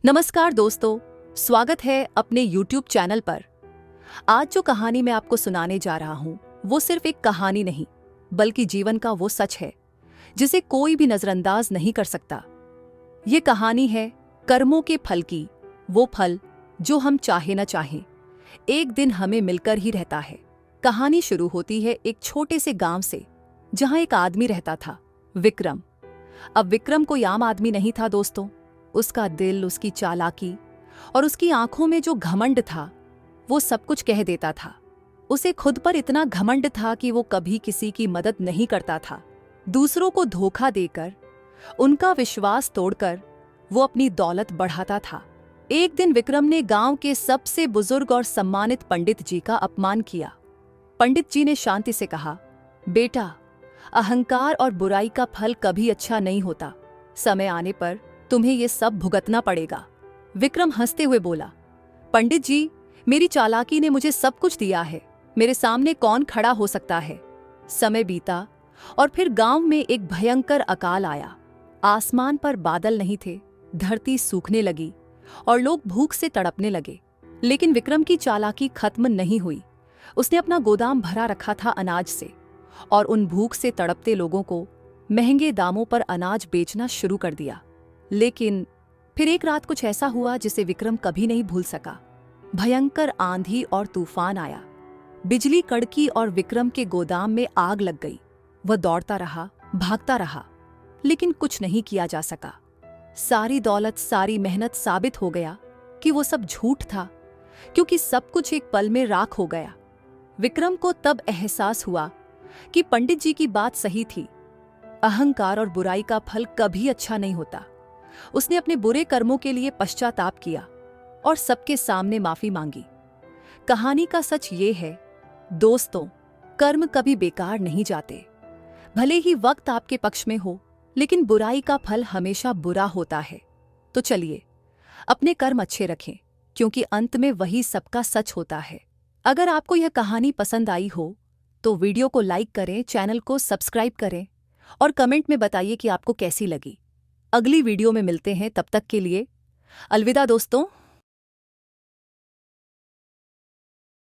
नमस्कार दोस्तों, स्वागत है अपने YouTube चैनल पर। आज जो कहानी मैं आपको सुनाने जा रहा हूँ वो सिर्फ एक कहानी नहीं बल्कि जीवन का वो सच है जिसे कोई भी नजरअंदाज नहीं कर सकता। ये कहानी है कर्मों के फल की, वो फल जो हम चाहे न चाहें एक दिन हमें मिलकर ही रहता है। कहानी शुरू होती है एक छोटे से गांव से जहां एक आदमी रहता था, विक्रम। अब विक्रम कोई आम आदमी नहीं था दोस्तों। उसका दिल, उसकी चालाकी और उसकी आंखों में जो घमंड था वो सब कुछ कह देता था। उसे खुद पर इतना घमंड था कि वो कभी किसी की मदद नहीं करता था। दूसरों को धोखा देकर, उनका विश्वास तोड़कर वो अपनी दौलत बढ़ाता था। एक दिन विक्रम ने गांव के सबसे बुजुर्ग और सम्मानित पंडित जी का अपमान किया। पंडित जी ने शांति से कहा, बेटा, अहंकार और बुराई का फल कभी अच्छा नहीं होता। समय आने पर तुम्हें ये सब भुगतना पड़ेगा। विक्रम हंसते हुए बोला, पंडित जी, मेरी चालाकी ने मुझे सब कुछ दिया है। मेरे सामने कौन खड़ा हो सकता है। समय बीता और फिर गांव में एक भयंकर अकाल आया। आसमान पर बादल नहीं थे, धरती सूखने लगी और लोग भूख से तड़पने लगे। लेकिन विक्रम की चालाकी खत्म नहीं हुई। उसने अपना गोदाम भरा रखा था अनाज से और उन भूख से तड़पते लोगों को महंगे दामों पर अनाज बेचना शुरू कर दिया। लेकिन फिर एक रात कुछ ऐसा हुआ जिसे विक्रम कभी नहीं भूल सका। भयंकर आंधी और तूफान आया। बिजली कड़की और विक्रम के गोदाम में आग लग गई। वह दौड़ता रहा, भागता रहा, लेकिन कुछ नहीं किया जा सका। सारी दौलत, सारी मेहनत साबित हो गया कि वो सब झूठ था, क्योंकि सब कुछ एक पल में राख हो गया। विक्रम को तब एहसास हुआ कि पंडित जी की बात सही थी। अहंकार और बुराई का फल कभी अच्छा नहीं होता। उसने अपने बुरे कर्मों के लिए पश्चाताप किया और सबके सामने माफी मांगी। कहानी का सच ये है दोस्तों, कर्म कभी बेकार नहीं जाते। भले ही वक्त आपके पक्ष में हो, लेकिन बुराई का फल हमेशा बुरा होता है। तो चलिए अपने कर्म अच्छे रखें, क्योंकि अंत में वही सबका सच होता है। अगर आपको यह कहानी पसंद आई हो तो वीडियो को लाइक करें, चैनल को सब्सक्राइब करें और कमेंट में बताइए कि आपको कैसी लगी। अगली वीडियो में मिलते हैं, तब तक के लिए अलविदा दोस्तों।